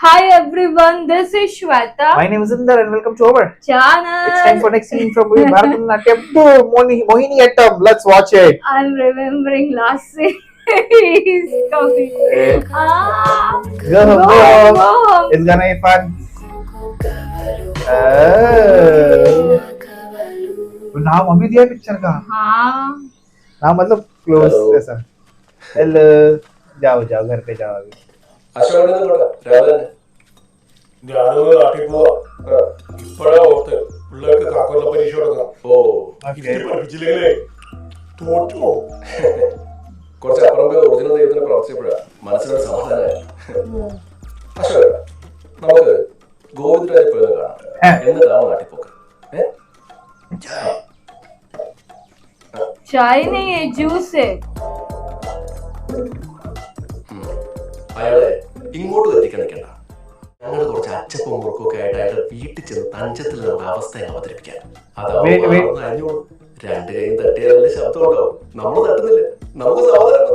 Hi everyone, this is Shweta. My name is Inder and welcome to our channel. It's time for next scene from Bharatanatyam to Mohiniyattam. Let's watch it. I'm remembering last scene. He's coming. Go Go home. It's gonna be fun. नाम अभी दिया picture का. हाँ. नाम मतलब close ऐसा. Hello. जाओ जाओ घर पे जाओ अभी. ഞാനൊന്ന് നാട്ടിൽ പോവാ. ഇപ്പഴാ ഓർത്ത് പിള്ളേർക്ക് കാക്കൊല്ല പരീക്ഷ തുടങ്ങാം. പഠിപ്പിച്ചില്ലെങ്കിലേ തോറ്റു. കുറച്ച് അപ്പുറം പോയി ഒറിജിനൽ ദൈവത്തിനെ പ്രവർത്തിച്ചപ്പോഴാ മനസ്സിനൊരു സമാധാനമായി. അശോക, നമുക്ക് ഗോവിന്ദരാജ പോയി കാണാം. എന്നിട്ടാണ് നാട്ടിൽ പോക്ക്. चाय नहीं है, जूस है. അയാളെ ഇങ്ങോട്ട് എത്തിക്കാൻ നിൽക്കണ്ട. ഞങ്ങൾ കുറച്ച് അച്ചപ്പും മുറുക്കൊക്കെ ആയിട്ട് അയാളുടെ വീട്ടിൽ ചെന്ന് തഞ്ചത്തിൽ നമ്മുടെ അവസ്ഥയെ അവതരിപ്പിക്കാൻ. അതാവുമ്പോ രണ്ട് കൈയും തട്ടിയാലല്ലേ ശബ്ദം ഉണ്ടാവും. നമ്മൾ തട്ടുന്നില്ല, നമുക്ക് സമാധാനം.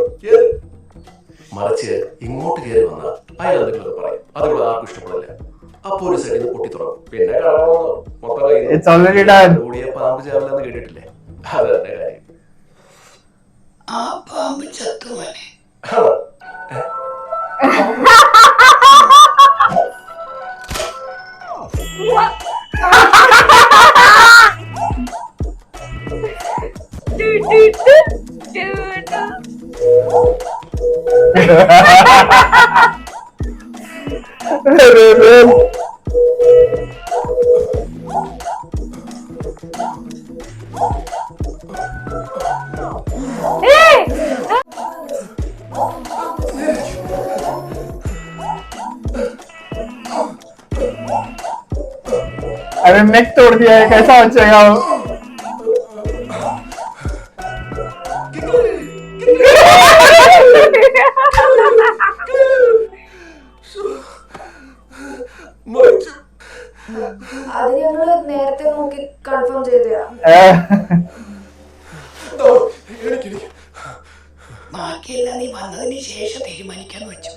മറിച്ച് ഇങ്ങോട്ട് കയറി വന്നാൽ അയാൾ എന്തെങ്കിലും പറയും. അതുകൊണ്ട് ആർക്കും ഇഷ്ടപ്പെടില്ല. അപ്പൊ ഒരു സൈഡിൽ പൊട്ടി തുടങ്ങും. പിന്നെ കൂടിയ പാമ്പ് ചാവില്ലെന്ന് കേട്ടിട്ടില്ലേ? അത് തന്നെ കാര്യം. ആ പാമ്പ് ചത്തുവനെ. अरे नेक तोड़ दिया है, कैसा बचेगा वो? അത് ഞങ്ങള് നേരത്തെ നോക്കി കൺഫേം ചെയ്തതാ. ബാക്കിയെല്ലാം നീ വന്നതിന് ശേഷം തീരുമാനിക്കാന്ന് വെച്ചു.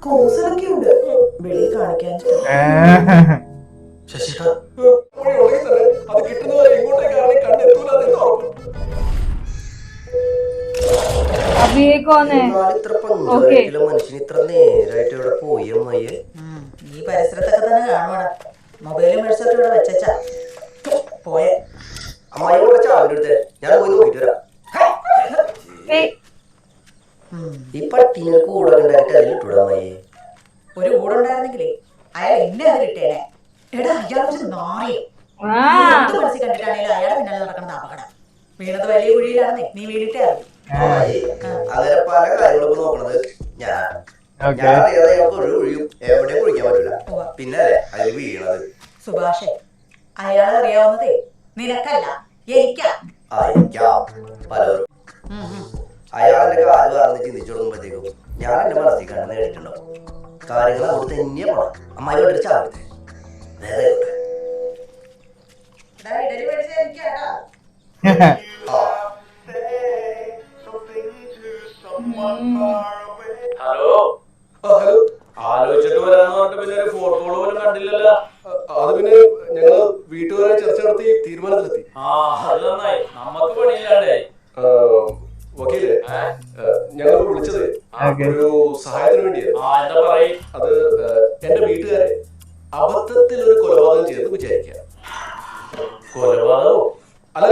കൂസലൊക്കെ ഉണ്ട് വെളി കാണിക്കാൻ. अभी ये कौन है? ओके. മനുഷ്യന് ഇത്ര നേരായിട്ട് ഇവിടെ പോയി അമ്മയെ. ഈ പരിസരത്തൊക്കെ തന്നെ കാണുവാണ്. മൊബൈലും മേടിച്ചൊക്കെ ഇവിടെ വെച്ചാ പോയെ. അമ്മായി കൂടെ ചാവിലെടുത്തേ, ഞാൻ പോയി നോക്കിട്ട് വരാം. ഈ പട്ടീനെ കൂടെ ഉണ്ടായിട്ട് അതിലിട്ടൂടെ അമ്മയെ. ഒരു കൂടുണ്ടായിരുന്നെങ്കിലേ അയാൾ എന്നെ അത് കിട്ടേനെ. എടാ അയാൾ നാറിയോ? മനസ്സിൽ കണ്ടിട്ടാണെങ്കിലും അയാളെ പിന്നാലെ നടക്കുന്നത് അപകടം. വീണത് വലിയ കുഴിയിലാണെന്നേ നീ വീണിട്ടേ അറിയും. അങ്ങനെ പല കാര്യങ്ങളും നോക്കണത് ഞാൻ അറിയാതെ ഒരു കുഴിയും എവിടെയും കുഴിക്കാൻ പറ്റില്ല. പിന്നെ അതിൽ വീണത് സുഭാഷേ, അയാൾ അറിയാവുന്നതേ നിനക്കല്ല എനിക്കാ. പലരും അയാളെന്റെ കാല് പറഞ്ഞ് ചിന്തിച്ചു തുടങ്ങുമ്പോഴത്തേക്കും ഞാൻ എന്റെ മനസ്സിൽ കണ്ണ് നേടിയിട്ടുണ്ടാവും. കാര്യങ്ങൾ അവിടെ തന്നെ പോണം. അമ്മായി കൊണ്ടൊരു ചാവത്തെ വേറെ ഹലോ ഹലോ, ആലോചിച്ചിട്ട് വരാന്ന് പറഞ്ഞിട്ട് പിന്നെ ഒരു ഫോട്ടോ പോലും കണ്ടില്ലല്ലോ. അത് പിന്നെ ഞങ്ങള് വീട്ടുകാരെ ചർച്ച നടത്തി തീരുമാനത്തിലെത്തി. അത് നന്നായി, നമുക്ക് പണിയില്ലാണ്ടേ. വക്കീല്, ഞങ്ങൾ വിളിച്ചത് ഒരു സഹായത്തിന് വേണ്ടിയാണ്. എന്താ പറയ്? അത് എന്റെ വീട്ടുകാരെ അബദ്ധത്തിൽ ഒരു കൊലപാതകം ചെയ്തെന്ന് വിചാരിക്കുക. കൊലപാതകമോ? അല്ല,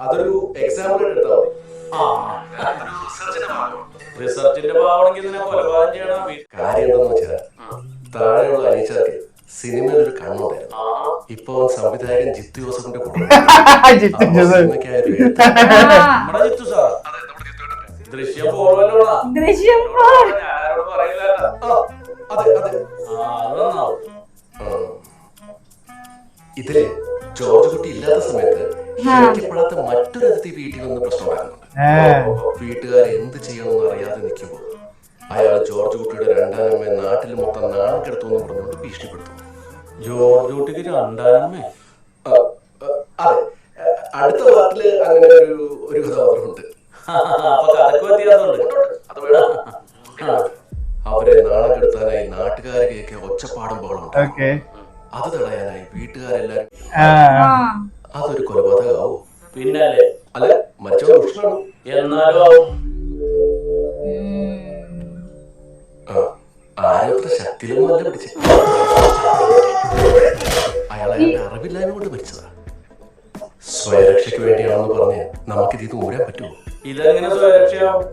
അതൊരു എക്സാമ്പിൾ എടുത്താൽ മതി. റിസർച്ചിന്റെ ഭാവമാണെങ്കിൽ കൊലപാതകം ചെയ്യണം. കാര്യം എന്താന്ന് വെച്ചാൽ താഴെയുള്ള അനീച്ചർക്ക് സിനിമയിൽ ഒരു കണ്ണുണ്ടായിരുന്നു. ഇപ്പൊ സംവിധായകൻ ജിത്തു ജോസഫിന്റെ കൂടെ ദൃശ്യം ഇതില് ജോർജ് കുട്ടി ഇല്ലാത്ത സമയത്ത് ക്ഷണിക്കപ്പെടാത്ത മറ്റൊരു അതിഥി വീട്ടിൽ വന്ന് പ്രശ്നം ഉണ്ടാക്കുന്നുണ്ട്. വീട്ടുകാർ എന്ത് ചെയ്യണമെന്ന് അറിയാതെ നിൽക്കുമ്പോൾ അയാൾ ജോർജ് കുട്ടിയുടെ രണ്ടാനമ്മയെ നാട്ടിൽ മൊത്തം നാണം കെടുത്തുമെന്ന് പറഞ്ഞുകൊണ്ട് ഭീഷണിപ്പെടുത്തുന്നു. ജോർജ് കുട്ടിക്ക് രണ്ടാനമ്മേ? അതെ, അടുത്ത പാട്ടില് അങ്ങനെ ഒരു കഥാപാത്രമുണ്ട്. അപ്പൊ കഥക്ക് വ്യത്യാസമുണ്ട്. അത് വേണം. അവരെ നാളെ കെടുത്താനായി നാട്ടുകാരെ കേൾക്കെ ഒച്ചപ്പാടും ബഹളമുണ്ട്. അത് തടയാനായി വീട്ടുകാരെല്ലാരും. അതൊരു കൊലപാതകമാവും. പിന്നല്ലേ? അല്ല, മറ്റോ ദുഷ്ടനാണ്. എന്നാലോ ആരത്ര ശക്തിയിലൊന്നും അല്ല പിടിച്ചത്. അയാളെ അറിവില്ലായ്മ കൊണ്ട് മരിച്ചതാ. സ്വയരക്ഷയ്ക്ക് വേണ്ടിയാണെന്ന് പറഞ്ഞ് നമുക്കിത് ഊരാൻ പറ്റുമോ? ഇതെങ്ങനെ സ്വയരക്ഷയാവും?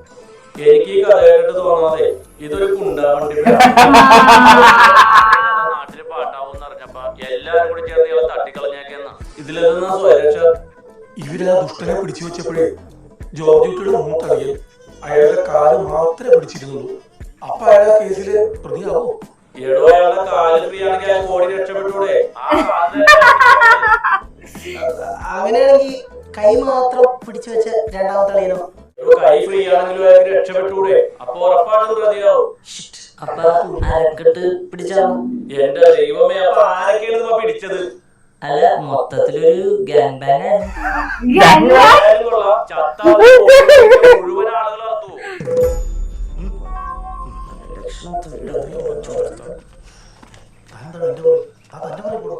എനിക്ക് ഈ കഥ കേട്ടിട്ട് തോന്നാതെ ഇതൊരു കുണ്ടാവണ്ടി നാട്ടില് പാട്ടാവും അറിഞ്ഞപ്പോ എല്ലാരും കൂടി ചേർന്ന് ഇയാളെ തട്ടിക്കളഞ്ഞേക്കെന്ന. ഇതിലെന്താ സ്വയരക്ഷ? ഇവരാ ദുഷ്ടനെ പിടിച്ചു വെച്ചപ്പോഴേ ജോർജ് കുട്ടിയുടെ മൂത്തളിയൻ അയാളുടെ കാല് മാത്രമേ പിടിച്ചിരുന്നുള്ളൂ. അപ്പൊ അയാളെ കേസില് പ്രതിയാവോ? എടോ, അയാളുടെ കാല് ഫ്രീയാണെങ്കിൽ അയാൾ ഓടി രക്ഷപ്പെട്ടൂടെ? അങ്ങനെയാണെങ്കിൽ കൈ മാത്രം പിടിച്ചു വെച്ച രണ്ടാമത്തെ അളിയനോ? കൈ ഫ്രീ ആണെങ്കിലും അയാൾക്ക് രക്ഷപ്പെട്ടൂടെ? അപ്പൊ ഉറപ്പായിട്ടും പ്രതിയാവും. അപ്പൊ അരക്കെട്ട് പിടിച്ചാവും. എന്റെ ദൈവമേ, അപ്പൊ ആരൊക്കെയാണ് പിടിച്ചത്? അല്ല, മൊത്തത്തിലൊരു ഗ്യാങ് ബാങ് ആയിരുന്നു. മുഴുവൻ ആളുകൾ അർത്തു.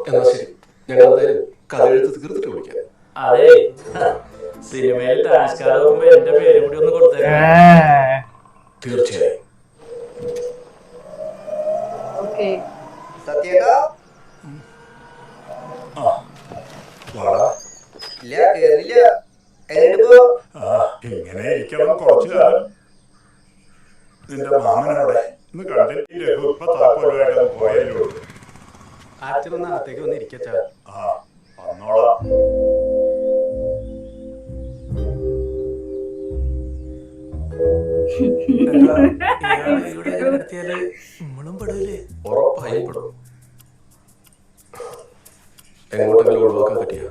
എന്നാ ശരി, ഞങ്ങൾ എന്തായാലും കഥ എഴുത്ത് തീർത്തിട്ട് വിളിക്കാം. അതെ, സിനിമയിൽ ടാസ്കാർ നോക്കുമ്പോ എന്റെ പേര് കൂടി ഒന്ന് കൊടുത്തേക്കാം. തീർച്ചയായും. സത്യേട്ടാ ഇല്ല, കേറില്ല. എങ്ങനെയിപ്പോ? ഇങ്ങനെ ഇരിക്കണം കുറച്ചു കാലം. നിന്റെ മാമനോടെ ഇന്ന് കണ്ടിട്ട് ഇപ്പൊ താക്കോലുമായിട്ടൊന്ന് പോയല്ലോ. അച്ഛനൊന്ന് അകത്തേക്ക് വന്ന് ഇരിക്കച്ചാ. വന്നോളാം. നമ്മളും പെടൂലേ? ഉറപ്പായും പെടും. എങ്ങോട്ടെങ്കിലും ഒഴിവാക്കാൻ പറ്റിയ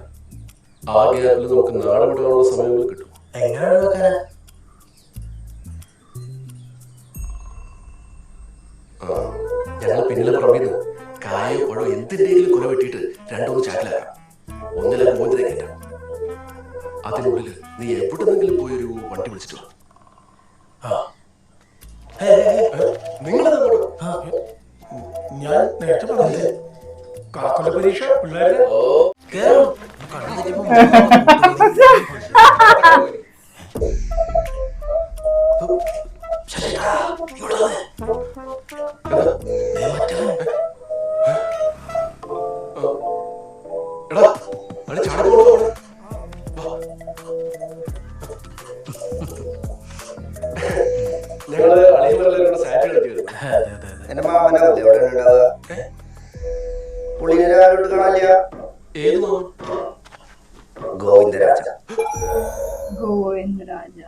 ആ ഗ്യാപ്പിൽ നമുക്ക് നാളെ വിടാനുള്ള സമയങ്ങൾ കിട്ടും. എങ്ങനെ ഒഴിവാക്കാനാ? ഞങ്ങൾ പിന്നിലെ പറമ്പിന്ന് കായോ പഴോ എന്തിന്റെങ്കിലും കുല വെട്ടിയിട്ട് രണ്ടൊന്ന് ചാക്കിലാക്കാം. ഒന്നിലെ മോതിരെ കയറ്റാം. അതിനുള്ളിൽ നീ എവിടെന്നെങ്കിലും പോയൊരു വണ്ടി വിളിച്ചിട്ട് വാ. നിങ്ങളെന്താ? ഞാൻ നേരത്തെ പറഞ്ഞില്ലേ, കാക്കൊല്ല പരീക്ഷ പിള്ളേരുടെ. ഞങ്ങള് അളിയന്മാരെല്ലാവരും സാറ്റ് കളിക്കുമായിരുന്നു. എന്റെ മാമനാവില്ലേ എവിടെ ഉണ്ടാവുക? പുള്ളിനെ ആരോട്ട് കാണാനില്ല. ഏത് മാമൻ? ഗോവിന്ദരാജ. ഗോവിന്ദരാജ.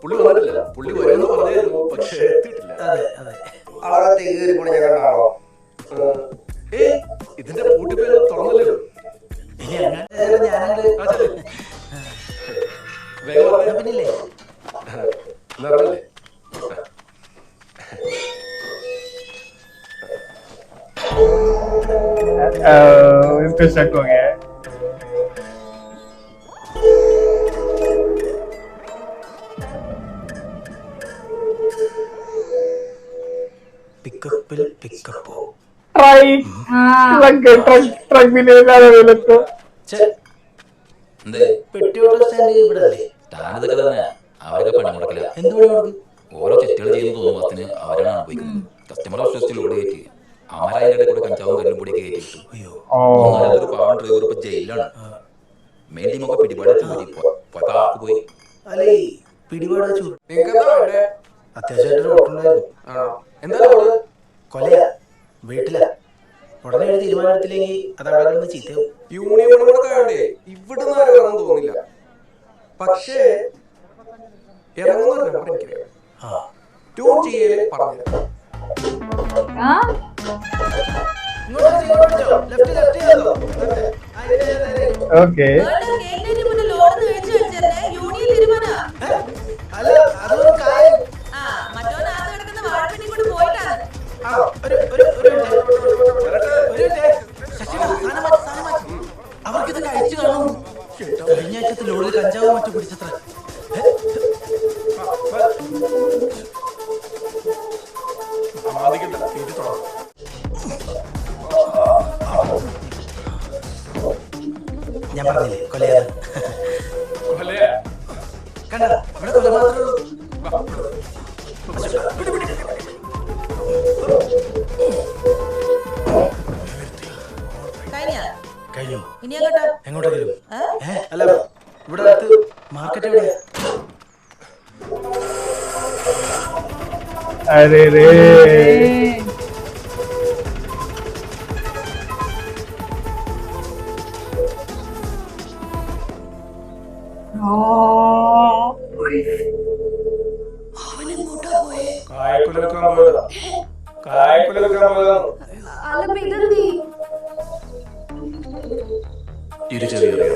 പുള്ളി വന്നിട്ടില്ല. പുള്ളി വരുമെന്ന് പറഞ്ഞായിരുന്നു, പക്ഷേ എത്തിയിട്ടില്ല. അളകത്തേക്ക് കയറി പോണ ഞാൻ കണ്ടാണോ? ഇതിന്റെ കൂട്ടിപ്പേര് തുറന്നല്ലോ. വേഗം പറഞ്ഞ പിന്നില്ലേ? നിറമല്ലേ? इसको शक हो गया है. പിക്കപ്പിൽ പിക്കപ്പോ. ट्रक भी नहीं लगा रहे लोग तो. പെട്ടിയോട്ട സ്റ്റാൻഡ് ഇവിടെ അല്ലേ? താനിതൊക്കെ തന്നെ അവരൊക്കെ പണി മുടക്കില്ല. എന്ത് പണി കൊടുക്കും? ഓരോ തെറ്റുകൾ ചെയ്യുന്ന തോന്നുമ്പത്തിന് അവരാണ് അനുഭവിക്കുന്നത്. കസ്റ്റമറെ വിശ്വസിച്ച് ലോഡ് കയറ്റി അമരായിന്റെ കൂടെ കഞ്ചാവും കല്ലും പൊടിയൊക്കെ കയറ്റി കിട്ടും. ഒരു പാവം ഡ്രൈവർ ഇപ്പൊ ജയിലാണ്. മെയിൻ ടീമൊക്കെ പിടിപാട് പോയി. അല്ലേ പിടിപാട് വെച്ചു. നിങ്ങൾക്ക് എന്താ വേണ്ടേ? അത്യാവശ്യമായിട്ട് ഓട്ടുണ്ടായിരുന്നു. എന്താ കൊലയാ, വീട്ടിലാ. ഉടനെ ഒരു തീരുമാനം എടുത്തില്ലെങ്കിൽ അത് അവിടെ കിടന്ന് ചീത്തയാവും. യൂണിയൻ പണിമുടക്ക് വേണ്ടേ? ഇവിടുന്ന് ആരും ഇറങ്ങാൻ തോന്നില്ല. പക്ഷേ ഇറങ്ങുന്ന നമ്പർ എനിക്കറിയാം. ട്യൂൺ ചെയ്യലേ പറഞ്ഞുതരാം. ओके. അല്ല അതൊന്നും കാര്യം. മറ്റോ കിടക്കുന്ന വാഴപ്പിണ്ടി കൊണ്ട് അവർക്കിത് കഴിച്ചു കാണും. കഴിഞ്ഞ ആഴ്ചത്തെ ലോറിൽ കഞ്ചാവ് മറ്റു പിടിച്ചത്ര. ഞാൻ പറഞ്ഞില്ലേ കൊലയാണ്. കണ്ട ഇവിടെ കൊല മാത്രമേ ഉള്ളൂ. കഴിഞ്ഞു. ഇനി എങ്ങോട്ടാ? എങ്ങോട്ടെങ്കിലും അല്ല ഇവിടെ അടുത്ത് മാർക്കറ്റ് എവിടെയാ? अरे रे അല്ല ഇതെന്തി തിരിച്ചറിയാതെ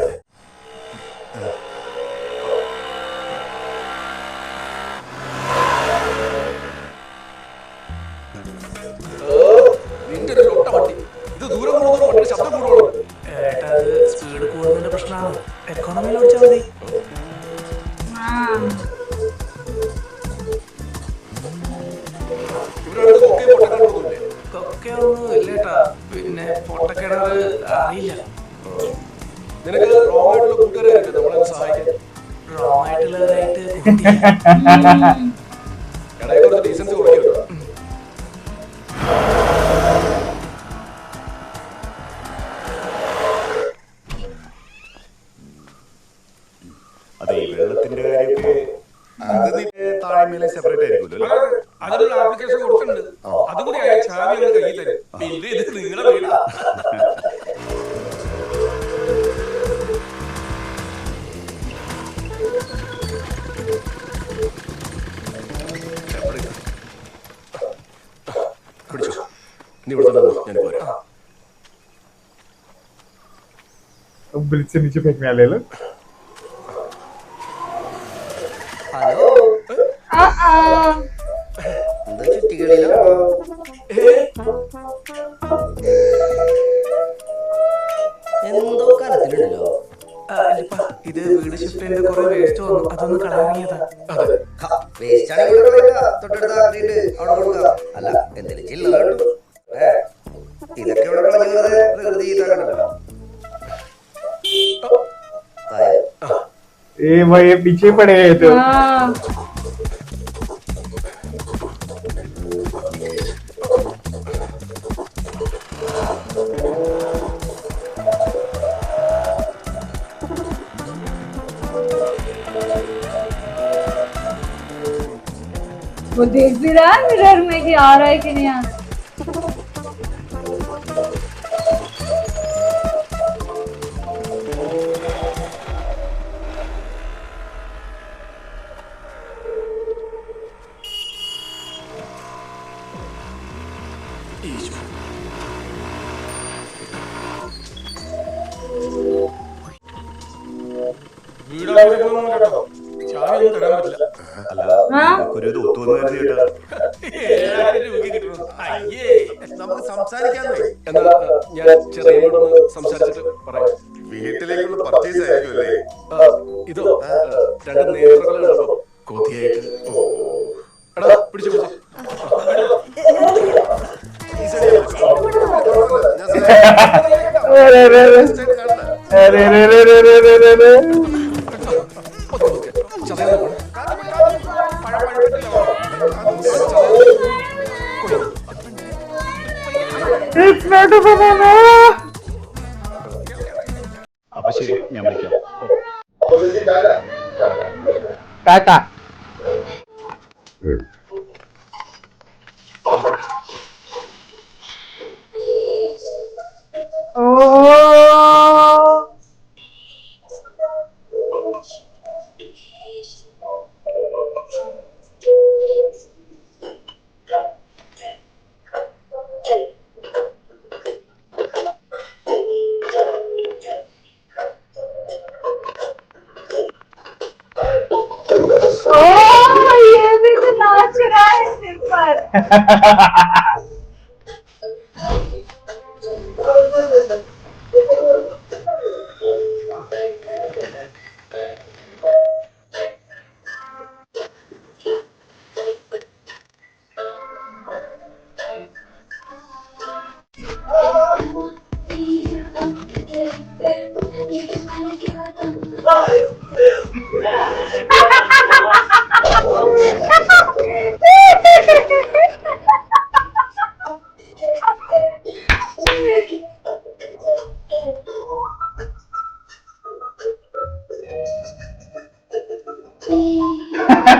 നിന്റെ ഒരു ലൊട്ട വണ്ടി ഇത് ദൂരം കൂടുതലും വണ്ടി ശബ്ദം കൂടുതലും. ഏട്ടാ അത് സ്പീഡ് കൂടുന്നതിന്റെ പ്രശ്നമാണ്. എക്കോണമിയിൽ ഓടിച്ചാൽ മതി. ഇവിടെ കൊക്കയും പൊട്ടക്കിണറൊന്നുമില്ലേ? കൊക്കയൊന്നും ഇല്ലേട്ടാ. പിന്നെ പൊട്ടക്കിണറ് അറിയില്ല. നിനക്ക് റോങ് ആയിട്ടുള്ള കൂട്ടുകാരായിരിക്കും നമ്മളെ സഹായിക്കാൻ. റോങ് ആയിട്ടുള്ളവരായിട്ട് ഇടയിൽ കുറച്ച് ഡീസൻസ് കുറയ്ക്കും. അതെ, വെള്ളത്തിന്റെ കാര്യമൊക്കെ അത് താഴ്മയിലെ സെപ്പറേറ്റ് ആയിരിക്കുമല്ലോ. അതിനുള്ള ആപ്ലിക്കേഷൻ കൊടുത്തിട്ടുണ്ട്. അതും കൂടി അയാൾ ചാവി കയ്യിൽ തരും. പിന്നെ ഇത് നിങ്ങളുടെ വീട്. പിടിച്ചോ, നീ ഇവിടെ തന്നെ ഞാൻ പോരാ. ब्रिज से नीचे फेंकने वाले लोग ഹലോ എന്താ ചുറ്റികളിലോ? എന്തോ കലത്തിലുണ്ടല്ലോ. ഇത് വീട് ഷിഫ്റ്റ് ചെയ്ത് കുറെ വേസ്റ്റ് വന്നു, അതൊന്ന് കളയാങ്ങിയതാ. വേസ്റ്റ് ആണെങ്കിൽ തൊട്ടടുത്ത് ആക്കിയിട്ട് അവിടെ കൊടുക്കാം. അല്ല എന്തെങ്കിലും ചില്ലറ കിട്ടും. ഇതൊക്കെ ഇവിടെ കളഞ്ഞു വെറുതെ പ്രകൃതി ഇതാക്കണ്ടല്ലോ. ये भाई ये पीछे पड़े गए तो वो देख भी रहा है मिरर में कि आ रहा है कि नहीं आ रहा है। വീടാകുമ്പോൾ കേട്ടോ ചാവി ഒന്നും തരാൻ പറ്റില്ല. ഒരു ഇത് ഒത്തുവന്ന് കരുതി കേട്ടാ. 7,000 രൂപ കിട്ടുന്നു. അയ്യേ, നമുക്ക് സംസാരിക്കാന്നേ. എന്നാ ഞാൻ ചെറിയോടൊന്ന് സംസാരിച്ചിട്ട് പറയാം. വീട്ടിലേക്കുള്ള പർച്ചേസ് ആയിരിക്കും അല്ലേ? ഇതോ 2 നേത്രങ്ങളുണ്ടോ കൊതിയായിട്ട്. എടാ പിടിച്ചു പിടിച്ചു. अरे रे रे अरे रे रे रे रे रे रे रे It's not a banana. അപ്പൊ ശരി, ഞാൻ വിളിക്കാം. टाटा ये भी तो नाच रहा है सिर पर।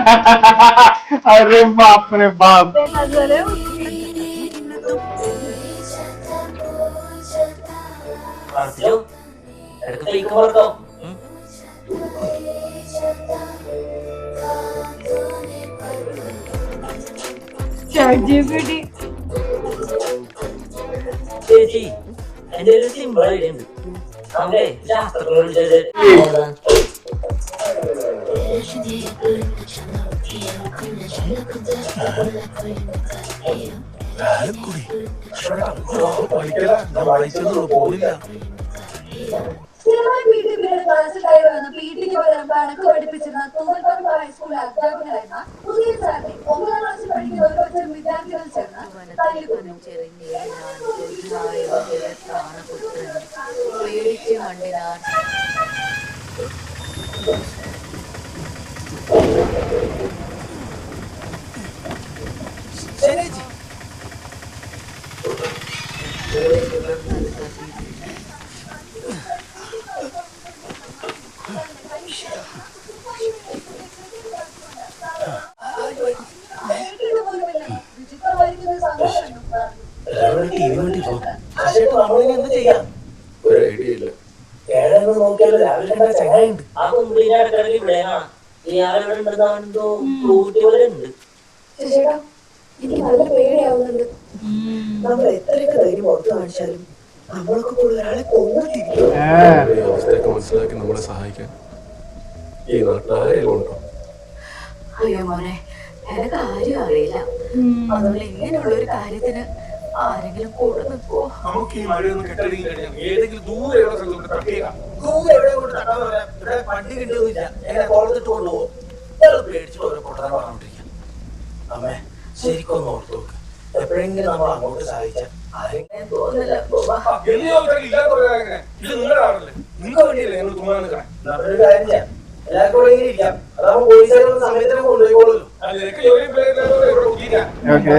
अरे बाप रे बाप. नजर है उसकी. ChatGPT. ചേച്ചി എന്റെ ഒരു സിമ്പിൾ ഐഡിയ ഉണ്ട്. നമുക്ക് ശാസ്ത്രജ്ഞരോട് സ്ഥിരമായി PT പീരീഡ് ക്ലാസ്സിൽ കയറി വന്ന PTക്ക് പകരം കണക്ക് പഠിപ്പിച്ചിരുന്ന തൂവൽപ്പറമ്പ് ഹൈസ്കൂൾ അധ്യാപകനായിരുന്ന പുതിയ സാറിനെ 9ാം ക്ലാസ്സിൽ പഠിക്കുന്ന ഒരു കൊച്ചു വിദ്യാർത്ഥികൾ ചേർന്ന് തല്ലിക്കൊന്നു. ഒരു ഐഡിയ ഇല്ല. നോക്കിയാലോ രാവിലെ കണ്ട ചങ്ങായുണ്ട്. ആ കുമ്പിളിന്റെ ഇടക്കിടക്ക് ഇവിടെ കാണാം. ഇയാളെവിടെ ഉണ്ടെന്നാണെന്തോ ഫ്രൂട്ടി പോലെ ഉണ്ട്. ചേട്ടാ എനിക്ക് നല്ല പേടിയാവുന്നുണ്ട്. നമ്മൾ എത്രയൊക്കെ ധൈര്യം പുറത്തു കാണിച്ചാലും നമ്മളൊക്കെ കൂടെ ഒരാളെ കൊന്നിട്ടിരിക്കും. ഈ അവസ്ഥയൊക്കെ മനസ്സിലാക്കി നമ്മളെ സഹായിക്കാൻ ഈ നാട്ടിലാരെങ്കിലും ഉണ്ടോ? അയ്യോ മോനെ, എനിക്ക് ആരും അറിയില്ല. അതുപോലെ ഇങ്ങനെയുള്ള ഒരു കാര്യത്തിന് ആരെങ്കിലും കൂടെ നിൽക്കോ? നമുക്ക് ഈ മഴയൊന്നും കെട്ടടങ്ങി കഴിഞ്ഞാൽ ഏതെങ്കിലും ദൂരെയുള്ള സ്ഥലത്തൊക്കെ തട്ടിയേക്കാം. ദൂരെ എവിടെ കൊണ്ട് തട്ടാന്ന് പറയാം. ഇവിടെ വണ്ടി കിട്ടിയൊന്നുമില്ല. എങ്ങനെ കോളത്തിട്ട് കൊണ്ടുപോകും? ഞങ്ങൾ പേടിച്ചിട്ട് ഓരോ പൊട്ടനെ പറഞ്ഞോണ്ടിരിക്കാം. അമ്മേ ശരിക്കൊന്ന് ഓർത്ത് നോക്ക്. എപ്പോഴെങ്കിലും നമ്മൾ അങ്ങോട്ട് സഹായിച്ചാൽ തോന്നില്ല. ഇത് നിങ്ങളുടെ ആളല്ലേ, നിങ്ങൾക്ക് വേണ്ടിയല്ലേ ഞങ്ങൾ തുമ്മാൻ നിൽക്കണേ. കാര്യം ചെയ്യാം, എല്ലാവർക്കും ഇവിടെ ഇങ്ങനെ ഇരിക്കാം. അതാവുമ്പോൾ പോലീസുകാരുടെ സമയത്തിന് കൊണ്ടുപോയിക്കോളൂല്ലോ. ഞങ്ങൾക്ക് ജോലിയും പിള്ളേരില്ലാതെ ഇവിടെ കുത്തിയില്ല. ഞങ്ങൾക്ക്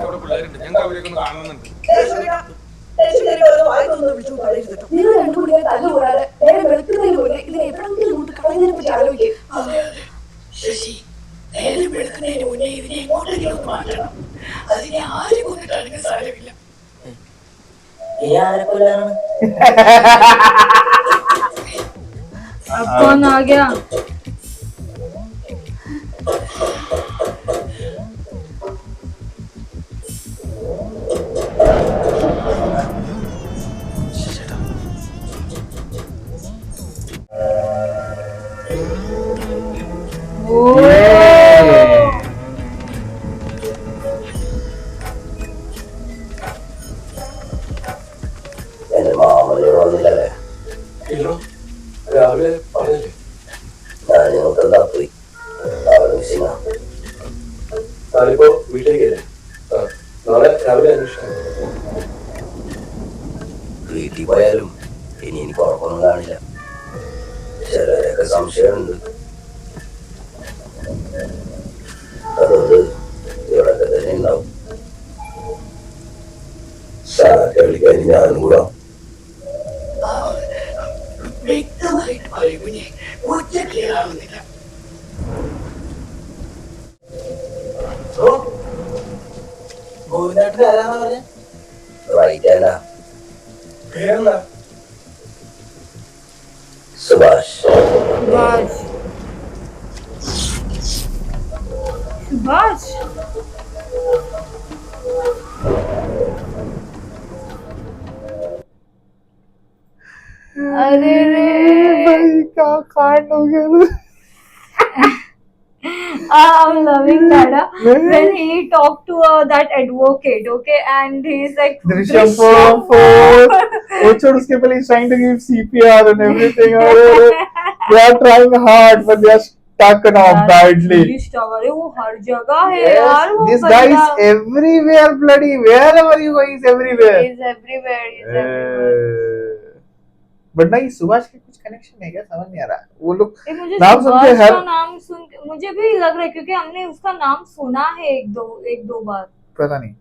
അവിടെ പിള്ളേരുണ്ട്, ഞങ്ങൾക്ക് അവരെയൊക്കെ ഒന്ന് കാണുന്നുണ്ട്. നിങ്ങൾ രണ്ടുകൂടി തല്ലുകൂടാതെ നേരെ വെളുക്കുന്നതിന് മുന്നേ ഇതിനെ എപ്പോഴെങ്കിലും കൊണ്ട് കളയുന്നതിനെ പറ്റി ആലോചിക്കും. ശശി, നേരെ വെളുക്കുന്നതിന് മുന്നേ ഇതിനെ എങ്ങോട്ടെങ്കിലും ഒന്ന് മാറ്റണം. അതിനെ ആരും കൊന്നിട്ടാണെങ്കിൽ സാരമില്ല. ഇനി ആരെ കൊല്ലാനാണ്? अब कौन आ गया? എന്റെ മാമനോട് വന്നില്ലല്ലേ? ഇല്ലോ, രാവിലെ പറഞ്ഞില്ലേ? ഞാൻ ഞങ്ങൾക്കെന്താ പോയി അവിടെ മിസ്സിങ്ങാ. ഞാനിപ്പോ വീട്ടിലേക്കല്ലേ? നാളെ രാവിലെ അന്വേഷിക്കാം. വീട്ടിൽ പോയാലും ഇനി എനിക്ക് കുഴപ്പമൊന്നും കാണില്ല. ചിലരൊക്കെ സംശയമുണ്ട്. അതുകൊണ്ട് ഇവിടൊക്കെ തന്നെ ഉണ്ടാവും. സാറെ വിളിക്കാൻ ഞാനും കൂടാ. വ്യക്തമായിട്ട് പറയും, ഒറ്റ ക്ലിയർ ആവുന്നില്ല. ഗോവിന്ദേട്ടൻ ആരാന്നാ പറഞ്ഞ? റൈറ്റാനാ. പേരെന്താ? സുഭാഷ്. सुभाष. सुभाष. अरे रे भाई क्या कांड हो गया. I'm loving that. When he talked to that advocate, okay, and he's like Drishyam 4. Ochod uske pehle he's trying to give CPR and everything. They are trying hard, but they are stuck now badly. अरे वो हर जगह है यार. वो This guy is everywhere, bloody. Wherever you go, he's everywhere. He's everywhere. He's everywhere. But नहीं, सुभाष के कुछ connection है क्या? समझ नहीं आ रहा. वो लोग मुझे नाम सुन के सुभाष का नाम सुन मुझे भी लग रहा है, क्योंकि हमने उसका नाम सुना है एक दो बार. पता नहीं,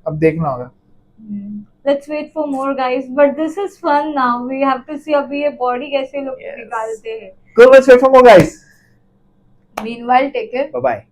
अब देखना होगा. Let's wait for more, guys. But this is fun now. We have to see अभी ये बॉडी कैसे लोग निकालते हैं. Go, let's wait for more, guys. Meanwhile, take care. Bye-bye.